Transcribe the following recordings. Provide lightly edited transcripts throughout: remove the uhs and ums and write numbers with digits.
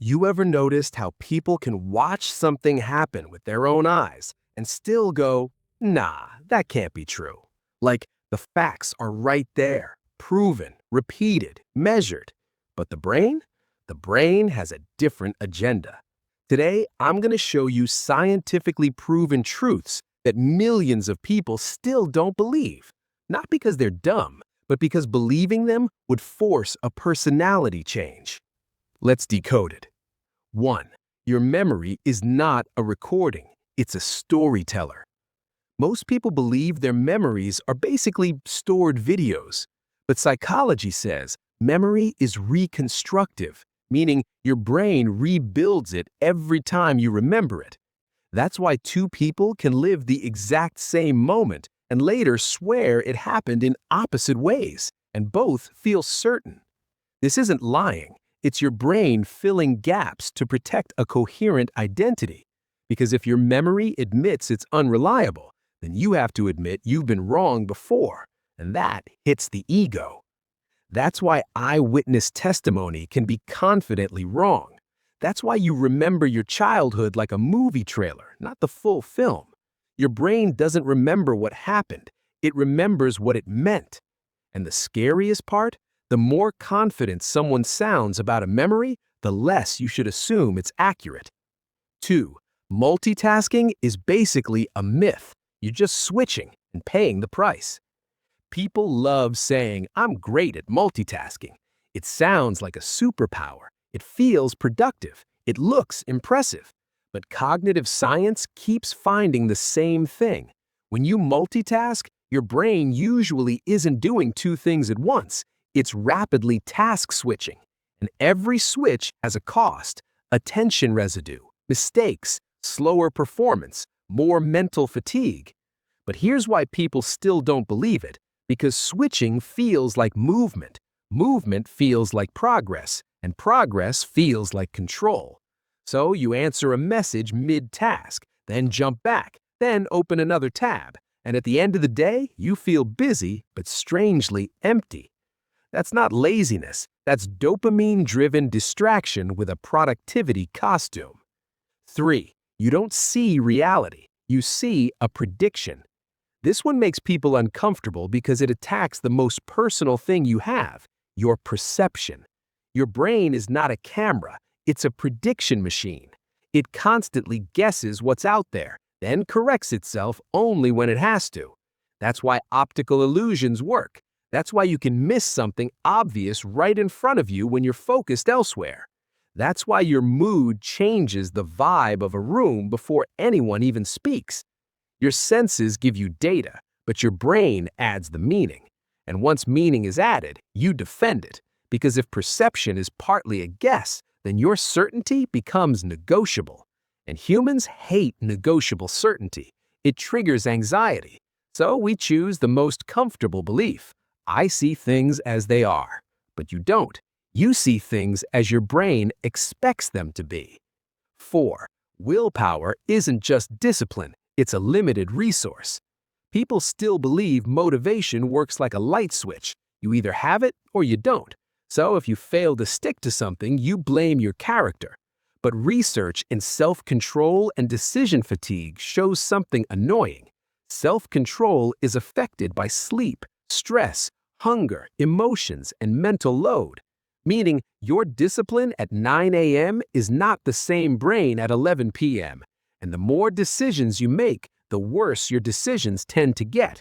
You ever noticed how people can watch something happen with their own eyes and still go, nah, that can't be true? Like the facts are right there, proven, repeated, measured. But the brain? The brain has a different agenda. Today, I'm going to show you scientifically proven truths that millions of people still don't believe. Not because they're dumb, but because believing them would force a personality change. Let's decode it. 1. Your memory is not a recording, it's a storyteller. Most people believe their memories are basically stored videos. But psychology says memory is reconstructive, meaning your brain rebuilds it every time you remember it. That's why two people can live the exact same moment and later swear it happened in opposite ways, and both feel certain. This isn't lying. It's your brain filling gaps to protect a coherent identity. Because if your memory admits it's unreliable, then you have to admit you've been wrong before, and that hits the ego. That's why eyewitness testimony can be confidently wrong. That's why you remember your childhood like a movie trailer, not the full film. Your brain doesn't remember what happened, it remembers what it meant. And the scariest part? The more confident someone sounds about a memory, the less you should assume it's accurate. 2. Multitasking is basically a myth. You're just switching and paying the price. People love saying, I'm great at multitasking. It sounds like a superpower. It feels productive. It looks impressive. But cognitive science keeps finding the same thing. When you multitask, your brain usually isn't doing two things at once. It's rapidly task switching, and every switch has a cost: attention residue, mistakes, slower performance, more mental fatigue. But here's why people still don't believe it: because switching feels like movement, movement feels like progress, and progress feels like control. So you answer a message mid-task, then jump back, then open another tab, and at the end of the day, you feel busy but strangely empty. That's not laziness, that's dopamine-driven distraction with a productivity costume. 3. You don't see reality, you see a prediction. This one makes people uncomfortable because it attacks the most personal thing you have, your perception. Your brain is not a camera, it's a prediction machine. It constantly guesses what's out there, then corrects itself only when it has to. That's why optical illusions work. That's why you can miss something obvious right in front of you when you're focused elsewhere. That's why your mood changes the vibe of a room before anyone even speaks. Your senses give you data, but your brain adds the meaning. And once meaning is added, you defend it. Because if perception is partly a guess, then your certainty becomes negotiable. And humans hate negotiable certainty. It triggers anxiety. So we choose the most comfortable belief. I see things as they are. But you don't. You see things as your brain expects them to be. 4. Willpower isn't just discipline, it's a limited resource. People still believe motivation works like a light switch. You either have it or you don't. So if you fail to stick to something, you blame your character. But research in self-control and decision fatigue shows something annoying. Self-control is affected by sleep, stress, hunger, emotions, and mental load. Meaning, your discipline at 9 a.m. is not the same brain at 11 p.m. And the more decisions you make, the worse your decisions tend to get.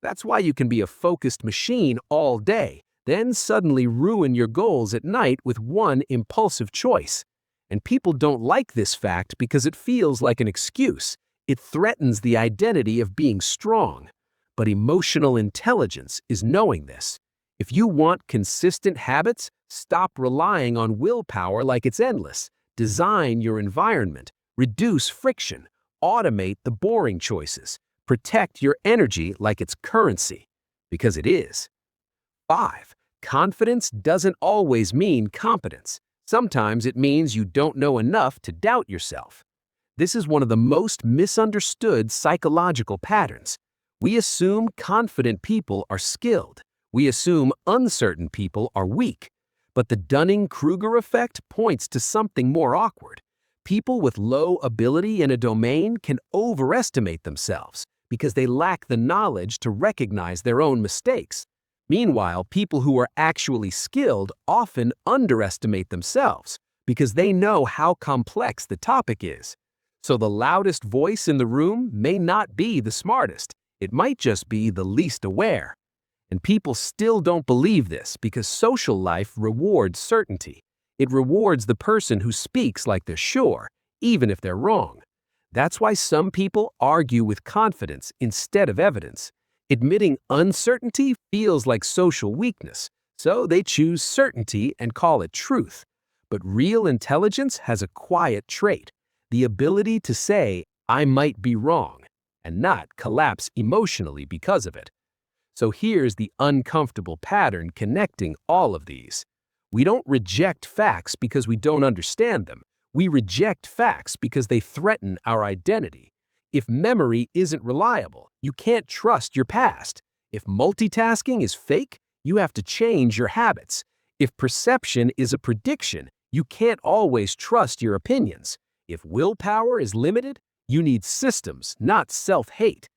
That's why you can be a focused machine all day, then suddenly ruin your goals at night with one impulsive choice. And people don't like this fact because it feels like an excuse. It threatens the identity of being strong. But emotional intelligence is knowing this. If you want consistent habits, stop relying on willpower like it's endless. Design your environment, reduce friction, automate the boring choices, protect your energy like it's currency, because it is. 5. Confidence doesn't always mean competence. Sometimes it means you don't know enough to doubt yourself. This is one of the most misunderstood psychological patterns. We assume confident people are skilled. We assume uncertain people are weak. But the Dunning-Kruger effect points to something more awkward. People with low ability in a domain can overestimate themselves because they lack the knowledge to recognize their own mistakes. Meanwhile, people who are actually skilled often underestimate themselves because they know how complex the topic is. So the loudest voice in the room may not be the smartest. It might just be the least aware. And people still don't believe this because social life rewards certainty. It rewards the person who speaks like they're sure, even if they're wrong. That's why some people argue with confidence instead of evidence. Admitting uncertainty feels like social weakness, so they choose certainty and call it truth. But real intelligence has a quiet trait, the ability to say, "I might be wrong," and not collapse emotionally because of it. So here's the uncomfortable pattern connecting all of these. We don't reject facts because we don't understand them. We reject facts because they threaten our identity. If memory isn't reliable, you can't trust your past. If multitasking is fake, you have to change your habits. If perception is a prediction, you can't always trust your opinions. If willpower is limited, you need systems, not self-hate.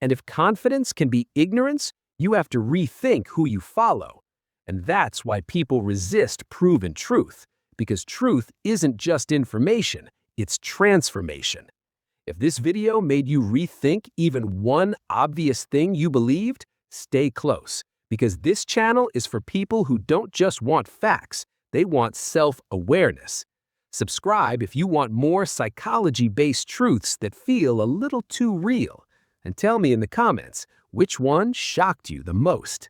And if confidence can be ignorance, you have to rethink who you follow. And that's why people resist proven truth, because truth isn't just information, it's transformation. If this video made you rethink even one obvious thing you believed, stay close, because this channel is for people who don't just want facts, they want self-awareness. Subscribe if you want more psychology-based truths that feel a little too real. And tell me in the comments, which one shocked you the most?